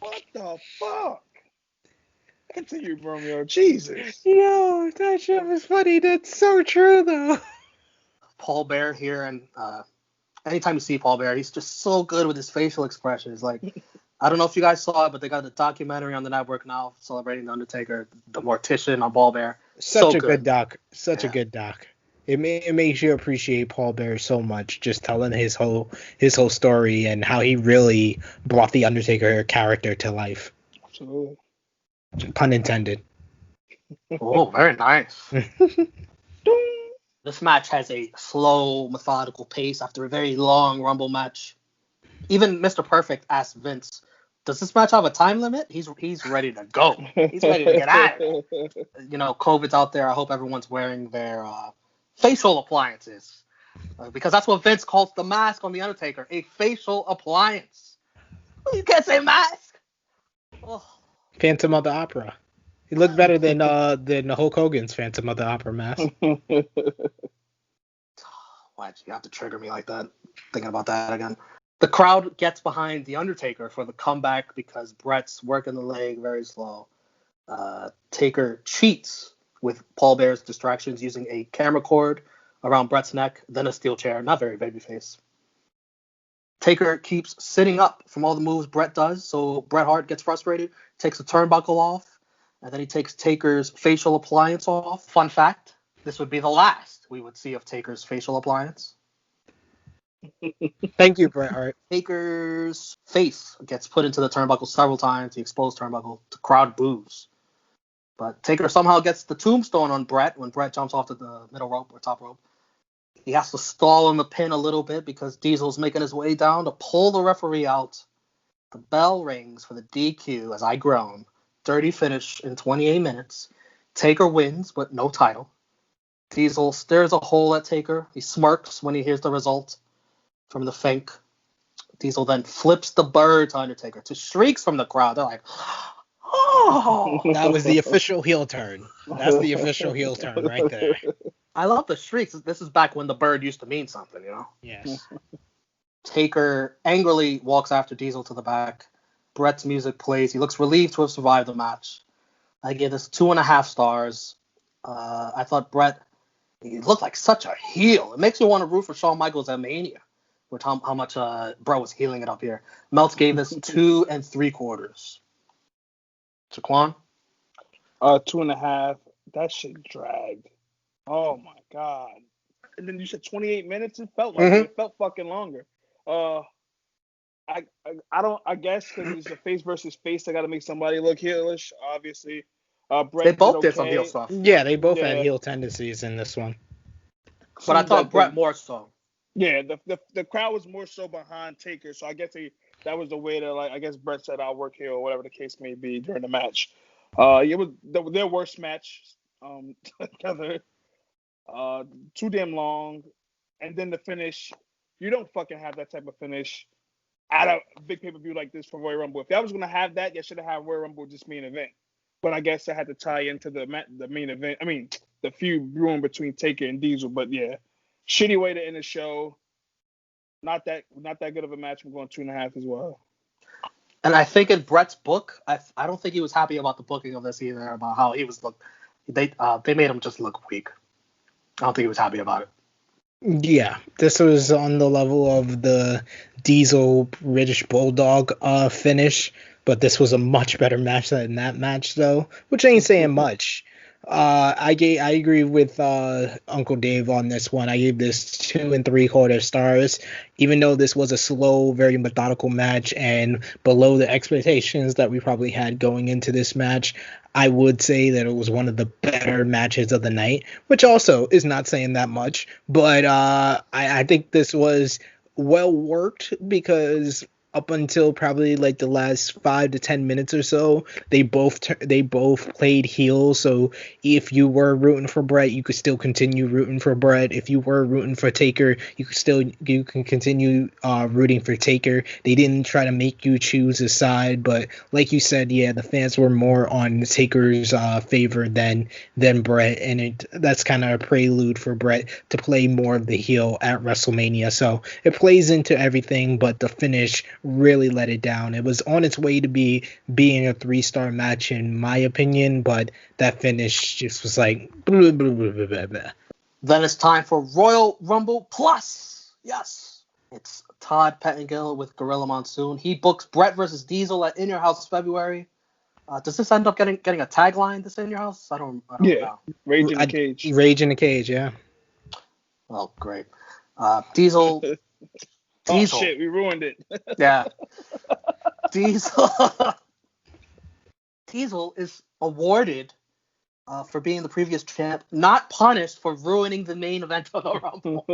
Speaker 3: What the fuck? Continue, Romeo. Jesus.
Speaker 1: Yo, that shit was funny. That's so true, though.
Speaker 2: Paul Bear here, and anytime you see Paul Bear, he's just so good with his facial expressions. Like, I don't know if you guys saw it, but they got a documentary on the network now celebrating the Undertaker, the Mortician on Paul Bear.
Speaker 1: Such a good doc. Such a good doc. It makes you appreciate Paul Bear so much, just telling his whole story and how he really brought the Undertaker character to life.
Speaker 3: Absolutely.
Speaker 1: Pun intended.
Speaker 2: Oh, very nice. This match has a slow, methodical pace after a very long Rumble match. Even Mr. Perfect asked Vince, does this match have a time limit? He's ready to go. He's ready to get out. You know, COVID's out there. I hope everyone's wearing their facial appliances. Because that's what Vince calls the mask on The Undertaker, a facial appliance. You can't say mask. Oh.
Speaker 1: Phantom of the Opera. He looked better than Hulk Hogan's Phantom of the Opera mask.
Speaker 2: Why'd you have to trigger me like that? Thinking about that again. The crowd gets behind The Undertaker for the comeback because Bret's working the leg very slow. Taker cheats with Paul Bear's distractions using a camera cord around Bret's neck, then a steel chair. Not very babyface. Taker keeps sitting up from all the moves Bret does, so Bret Hart gets frustrated, takes the turnbuckle off, and then he takes Taker's facial appliance off. Fun fact, this would be the last we would see of Taker's facial appliance.
Speaker 1: Thank you, Bret Hart.
Speaker 2: Taker's face gets put into the turnbuckle several times, the exposed turnbuckle. The crowd boos. But Taker somehow gets the tombstone on Bret when Bret jumps off to the middle rope or top rope. He has to stall in the pin a little bit because Diesel's making his way down to pull the referee out. The bell rings for the DQ as I groan. Dirty finish in 28 minutes. Taker wins, but no title. Diesel stares a hole at Taker. He smirks when he hears the result from the fink. Diesel then flips the bird to Undertaker to shrieks from the crowd. They're like, oh!
Speaker 1: That was the official heel turn. That's the official heel turn right there.
Speaker 2: I love the shrieks. This is back when the bird used to mean something, you know?
Speaker 1: Yes.
Speaker 2: Taker angrily walks after Diesel to the back. Bret's music plays. He looks relieved to have survived the match. I give this 2.5 stars. I thought Bret, he looked like such a heel. It makes me want to root for Shawn Michaels at Mania, with how much Bret was healing it up here. Meltz gave this 2 3/4. Jaquan?
Speaker 3: 2.5. That shit dragged. Oh my god. And then you said 28 minutes. It felt like it felt fucking longer. I guess because it's a face versus face, I got to make somebody look heelish. Obviously, Bret
Speaker 2: they both did some heel stuff.
Speaker 1: Yeah, they both had heel tendencies in this one.
Speaker 2: But I thought Bret more so.
Speaker 3: Yeah, the crowd was more so behind Taker, so I guess that was the way to, like, I guess Bret said, "I'll work here," or whatever the case may be during the match. It was their worst match together. Too damn long, and then the finish. You don't fucking have that type of finish at a big pay-per-view like this for Royal Rumble. If y'all was gonna have that, you should have had Royal Rumble just main event. But I guess I had to tie into the main event. I mean, the feud brewing between Taker and Diesel. But yeah, shitty way to end the show. Not that good of a match. I'm going 2.5 as well.
Speaker 2: And I think in Bret's book, I don't think he was happy about the booking of this either. About how he was they made him just look weak. I don't think he was happy about it.
Speaker 1: Yeah, this was on the level of the Diesel British Bulldog finish, but this was a much better match than that match, though, which ain't saying much. I agree with Uncle Dave on this one. I gave this 2 3/4 stars, even though this was a slow, very methodical match and below the expectations that we probably had going into this match. I would say that it was one of the better matches of the night, which also is not saying that much. But I think this was well worked because up until probably like the last 5 to 10 minutes or so, they both played heel. So if you were rooting for Bret, you could still continue rooting for Bret. If you were rooting for Taker, you can continue rooting for Taker. They didn't try to make you choose a side, but like you said, yeah, the fans were more on Taker's favor than Bret, and that's kind of a prelude for Bret to play more of the heel at WrestleMania. So it plays into everything, but the finish really let it down. It was on its way to being a 3-star match in my opinion, but that finish just was like blah, blah, blah, blah, blah, blah.
Speaker 2: Then it's time for Royal Rumble Plus. Yes. It's Todd Pettengill with Gorilla Monsoon. He books Bret versus Diesel at In Your House February. Does this end up getting a tagline, this In Your House? I don't know.
Speaker 3: Rage in the Cage.
Speaker 1: Rage in the Cage, yeah.
Speaker 2: Oh, great. Diesel.
Speaker 3: Oh, shit, we ruined it.
Speaker 2: Yeah. Diesel is awarded for being the previous champ, not punished for ruining the main event of the Rumble.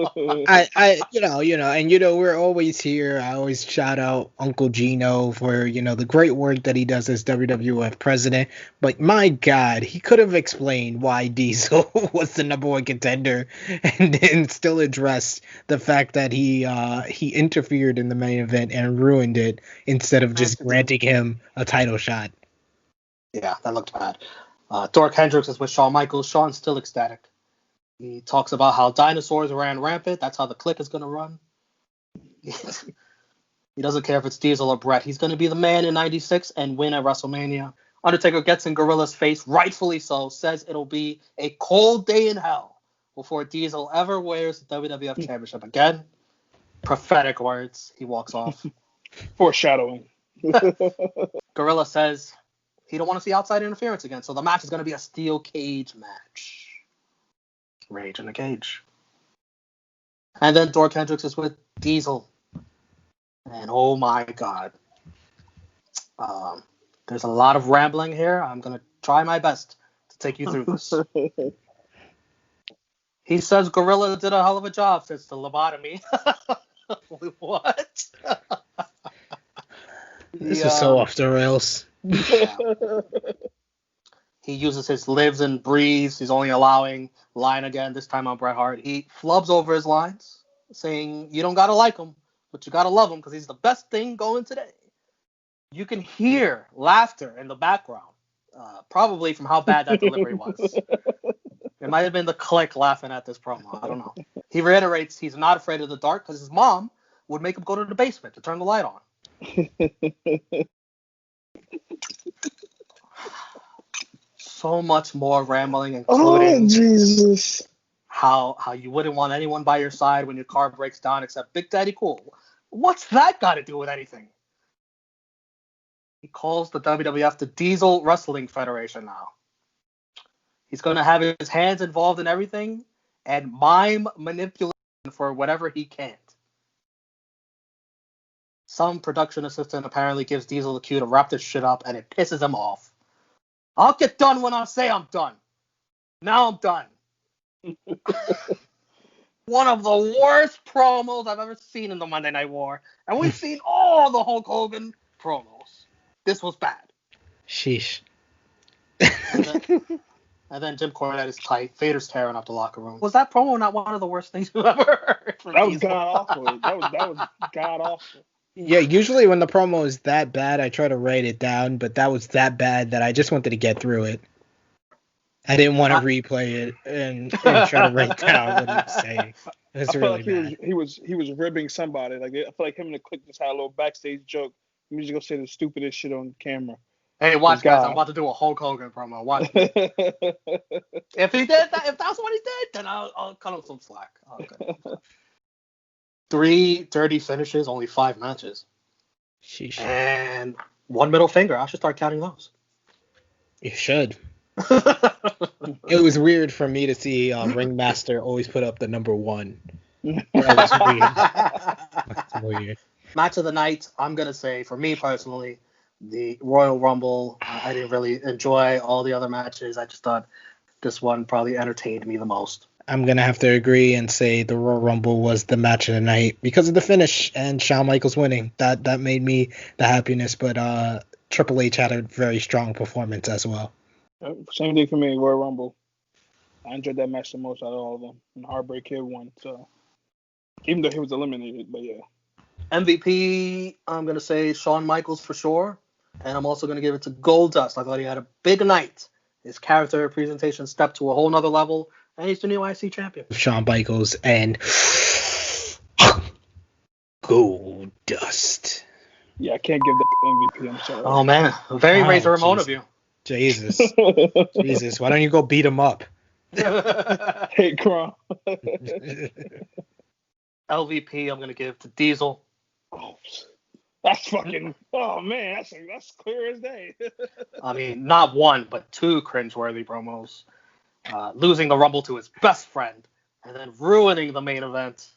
Speaker 1: We're always here. I always shout out Uncle Gino for, the great work that he does as WWF president. But my God, he could have explained why Diesel was the number one contender and then still addressed the fact that he interfered in the main event and ruined it instead of just granting him a title shot.
Speaker 2: Yeah, that looked bad. Dork Hendricks is with Shawn Michaels. Shawn's still ecstatic. He talks about how dinosaurs ran rampant. That's how the clique is going to run. He doesn't care if it's Diesel or Bret. He's going to be the man in 96 and win at WrestleMania. Undertaker gets in Gorilla's face, rightfully so, says it'll be a cold day in hell before Diesel ever wears the WWF Championship again. Prophetic words. He walks off.
Speaker 3: Foreshadowing.
Speaker 2: Gorilla says he don't want to see outside interference again, so the match is going to be a steel cage match. Rage in the Cage. And then Dork Hendricks is with Diesel. And oh my God. There's a lot of rambling here. I'm going to try my best to take you through this. He says Gorilla did a hell of a job since the lobotomy. What?
Speaker 1: This is so off the rails.
Speaker 2: Yeah. He uses his lives and breathes. He's only allowing line again, this time on Bret Hart. He flubs over his lines, saying, you don't got to like him, but you got to love him because he's the best thing going today. You can hear laughter in the background, probably from how bad that delivery was. It might have been the clique laughing at this promo. I don't know. He reiterates he's not afraid of the dark because his mom would make him go to the basement to turn the light on. So much more rambling, including
Speaker 3: Jesus.
Speaker 2: How you wouldn't want anyone by your side when your car breaks down except Big Daddy Cool. What's that got to do with anything? He calls the WWF the Diesel Wrestling Federation now. He's going to have his hands involved in everything and mime manipulation for whatever he can't. Some production assistant apparently gives Diesel the cue to wrap this shit up, and it pisses him off. I'll get done when I say I'm done. Now I'm done. One of the worst promos I've ever seen in the Monday Night War. And we've seen all the Hulk Hogan promos. This was bad.
Speaker 1: Sheesh.
Speaker 2: And then Jim Cornette is tight. Vader's tearing up the locker room. Was that promo not one of the worst things you've ever heard?
Speaker 3: That was god-awful. That was god-awful.
Speaker 1: Yeah, usually when the promo is that bad, I try to write it down, but that was that bad that I just wanted to get through it. I didn't want to replay it and try to write down what he was saying. It was really bad.
Speaker 3: He was ribbing somebody. Like I feel like him and the clique just had a little backstage joke. Let me just go say the stupidest shit on camera.
Speaker 2: Hey, watch, guys! I'm about to do a Hulk Hogan promo. Watch. If he did that, if that's what he did, then I'll cut him some slack. Okay. 3 dirty finishes, only 5 matches.
Speaker 1: Sheesh.
Speaker 2: And 1 middle finger. I should start counting those.
Speaker 1: You should. It was weird for me to see Ringmaster always put up the number 1. That was weird.
Speaker 2: Match of the night, I'm going to say, for me personally, the Royal Rumble. I didn't really enjoy all the other matches. I just thought this one probably entertained me the most.
Speaker 1: I'm gonna have to agree and say the Royal Rumble was the match of the night because of the finish and Shawn Michaels winning. That made me the happiness. But Triple H had a very strong performance as well.
Speaker 3: Same thing for me, Royal Rumble. I enjoyed that match the most out of all of them. And Heartbreak Kid won, so even though he was eliminated, but yeah.
Speaker 2: MVP, I'm going to say Shawn Michaels for sure. And I'm also going to give it to Goldust. I thought he had a big night. His character presentation stepped to a whole nother level. And he's the new IC champion.
Speaker 1: Shawn Michaels and Goldust.
Speaker 3: Yeah, I can't give that MVP. I'm sorry.
Speaker 2: Oh, man. Very Razor Ramon of you.
Speaker 1: Jesus. Jesus. Why don't you go beat him up?
Speaker 3: Hey, Kron.
Speaker 2: LVP, I'm going to give to Diesel.
Speaker 3: Oh, that's fucking. Oh man, that's clear as day.
Speaker 2: I mean, not one, but two cringeworthy promos. Losing the Rumble to his best friend, and then ruining the main event.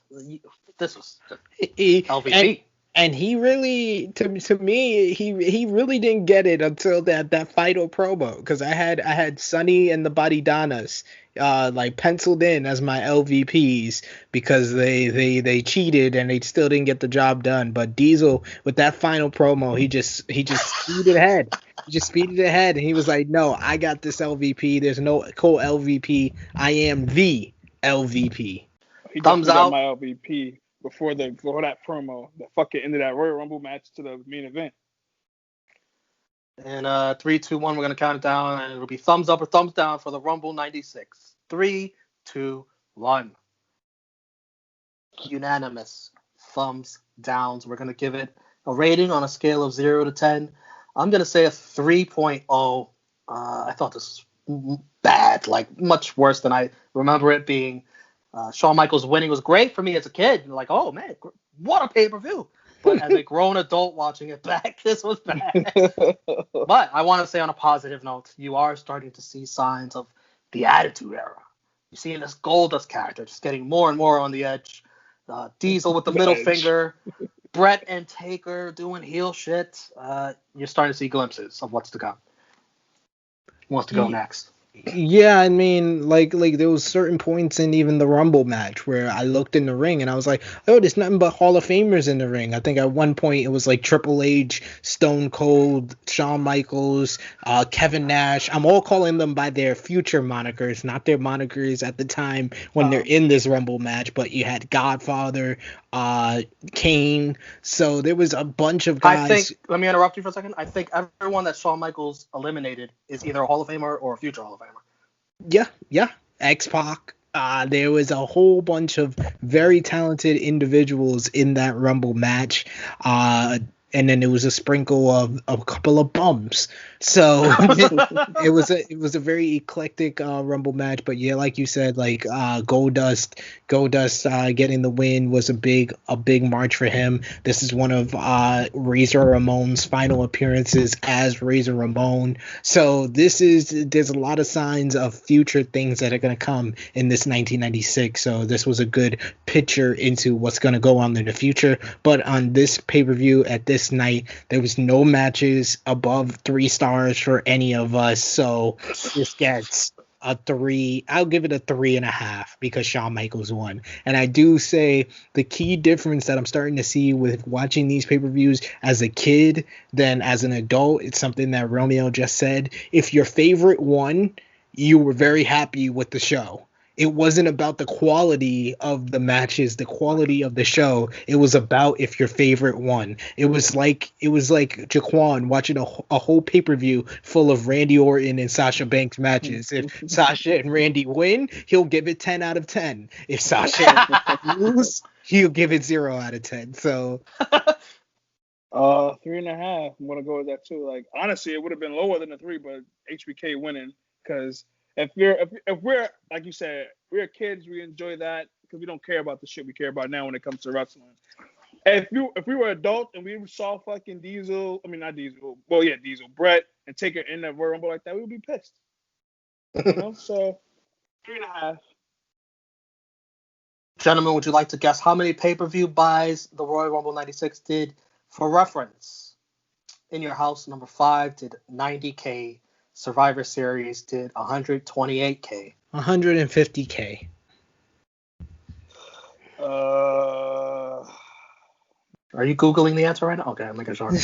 Speaker 2: This was LVP.
Speaker 1: And he really, to me, he really didn't get it until that final promo, because I had Sonny and the Body Donnas like penciled in as my LVPs because they cheated and they still didn't get the job done. But Diesel, with that final promo, he just speeded ahead. He just speeded ahead, and he was like, "No, I got this LVP. There's no co-LVP. I am the LVP."
Speaker 3: He
Speaker 2: Thumbs out.
Speaker 3: My LVP before that promo that fucking ended that Royal Rumble match to the main event.
Speaker 2: And 3, 2, 1, we're going to count it down, and it'll be thumbs up or thumbs down for the Rumble 96. 3, 2, 1. Unanimous thumbs downs. We're going to give it a rating on a scale of 0 to 10. I'm going to say a 3.0. I thought this was bad, like much worse than I remember it being. Shawn Michaels winning was great for me as a kid. Like, oh, man, what a pay-per-view. But as a grown adult watching it back, this was bad. But I want to say on a positive note, you are starting to see signs of the Attitude Era. You're seeing this Goldust character just getting more and more on the edge. Diesel with the middle finger. Bret and Taker doing heel shit. You're starting to see glimpses of what's to come. Who wants to go next?
Speaker 1: Yeah, I mean, like there was certain points in even the Rumble match where I looked in the ring and I was like, oh, there's nothing but Hall of Famers in the ring. I think at one point it was like Triple H, Stone Cold, Shawn Michaels, Kevin Nash. I'm all calling them by their future monikers, not their monikers at the time when they're in this Rumble match. But you had Godfather, Kane. So there was a bunch of guys.
Speaker 2: Let me interrupt you for a second. I think everyone that Shawn Michaels eliminated is either a Hall of Famer or a future Hall of Famer.
Speaker 1: Yeah. X-Pac. There was a whole bunch of very talented individuals in that Rumble match. And then there was a sprinkle of a couple of bums. So it was a very eclectic Rumble match. But yeah, like you said, like Goldust getting the win was a big march for him. This is one of Razor Ramon's final appearances as Razor Ramon. So there's a lot of signs of future things that are going to come in this 1996. So this was a good picture into what's going to go on in the future. But on this pay-per-view at this night, there was no matches above 3 stars for any of us, so this gets a 3. I'll give it a 3.5 because Shawn Michaels won. And I do say the key difference that I'm starting to see with watching these pay-per-views as a kid than as an adult, it's something that Romeo just said. If your favorite won, you were very happy with the show. It wasn't about the quality of the matches, the quality of the show. It was about if your favorite won. It was like Jaquan watching a whole pay-per-view full of Randy Orton and Sasha Banks matches. If Sasha and Randy win, he'll give it 10 out of 10. If Sasha lose, he'll give it 0 out of 10. So
Speaker 3: 3.5. I'm gonna go with that too. Like honestly, it would have been lower than a 3, but HBK winning because. If we're like you said, we're kids, we enjoy that because we don't care about the shit we care about now when it comes to wrestling. If we were adults and we saw fucking Diesel, Bret and Taker in the Royal Rumble like that, we would be pissed. You know, so 3.5.
Speaker 2: Gentlemen, would you like to guess how many pay-per-view buys the Royal Rumble 96 did? For reference, In Your House number 5 did 90K. Survivor Series did 128K.
Speaker 1: 150K.
Speaker 2: Are you Googling the answer right now? Okay, I'm making sure. He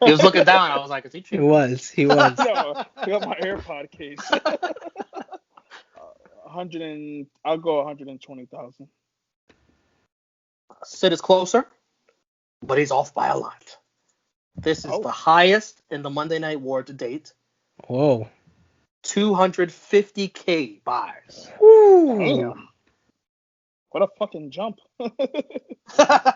Speaker 2: was looking down. I was like, is he cheating?
Speaker 1: He was.
Speaker 3: No, I got my AirPod case. 100 I'll go 120,000.
Speaker 2: Sid is closer, but he's off by a lot. This is the highest in the Monday Night War to date.
Speaker 1: Whoa.
Speaker 2: 250K buys.
Speaker 3: Damn. What a fucking jump.
Speaker 1: The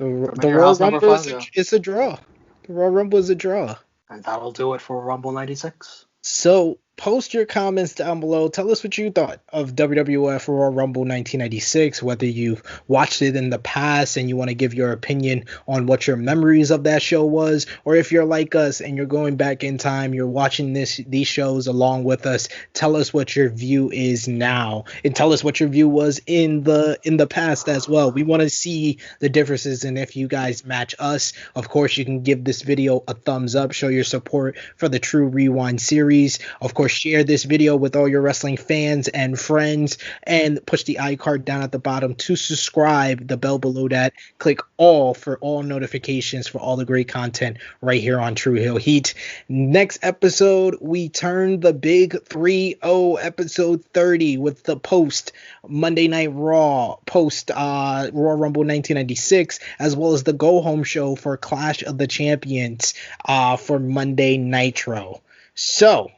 Speaker 1: Royal Rumble is a draw. The Royal Rumble is a draw.
Speaker 2: And that'll do it for Rumble 96.
Speaker 1: So post your comments down below. Tell us what you thought of WWF Royal Rumble 1996, whether you've watched it in the past and you want to give your opinion on what your memories of that show was, or if you're like us and you're going back in time, you're watching these shows along with us. Tell us what your view is now, and tell us what your view was in the past as well. We want to see the differences, and if you guys match us, of course you can give this video a thumbs up, show your support for the True Rewind series. Of course, share this video with all your wrestling fans and friends, and push the iCard down at the bottom to subscribe, the bell below that. Click all for all notifications for all the great content right here on True Heel Heat. Next episode, we turn the big 3-0, episode 30, with the post Monday Night Raw, post Royal Rumble 1996, as well as the go home show for Clash of the Champions for Monday Nitro. So,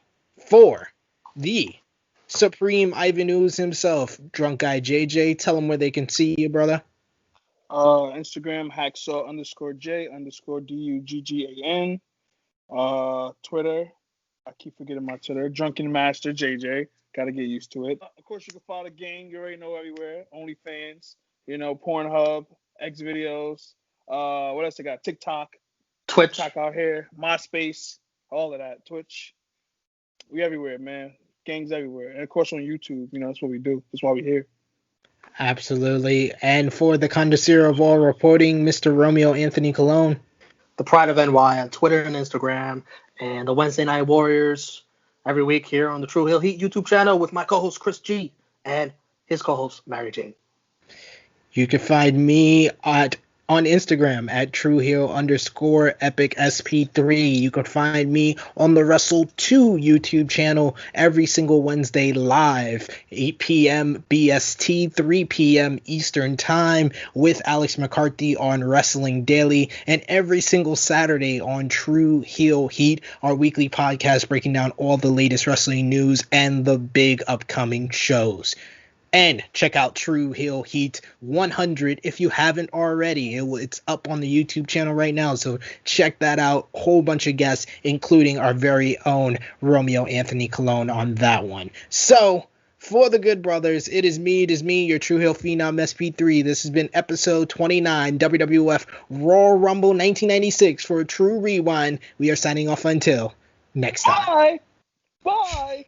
Speaker 1: for the Supreme Ivan Ooze himself, Drunk Guy JJ, tell them where they can see you, brother.
Speaker 3: Instagram, hacksaw_J_DUGGAN. Twitter, I keep forgetting my Twitter, Drunken Master JJ. Gotta get used to it. Of course, you can follow the gang. You already know everywhere. OnlyFans, Pornhub, X videos. What else I got? TikTok.
Speaker 2: Twitch.
Speaker 3: TikTok out here. MySpace. All of that. Twitch. We everywhere, man. Gangs everywhere. And of course on YouTube, that's what we do. That's why we're here.
Speaker 1: Absolutely. And for the connoisseur of all reporting, Mr. Romeo Anthony Colon.
Speaker 2: The Pride of NY on Twitter and Instagram. And the Wednesday Night Warriors every week here on the True Heel Heat YouTube channel with my co-host Chris G and his co-host Mary Jane.
Speaker 1: You can find me on Instagram at TrueHeel_EpicSP3. You can find me on the Wrestle 2 YouTube channel every single Wednesday live, 8 p.m. BST, 3 p.m. Eastern Time, with Alex McCarthy on Wrestling Daily, and every single Saturday on True Heel Heat, our weekly podcast breaking down all the latest wrestling news and the big upcoming shows. And check out True Heel Heat 100 if you haven't already. It's up on the YouTube channel right now, so check that out. Whole bunch of guests, including our very own Romeo Anthony Colon on that one. So, for the good brothers, it is me, your True Heel Phenom SP3. This has been episode 29, WWF Royal Rumble 1996 for True Rewind. We are signing off until next time.
Speaker 3: Bye! Bye!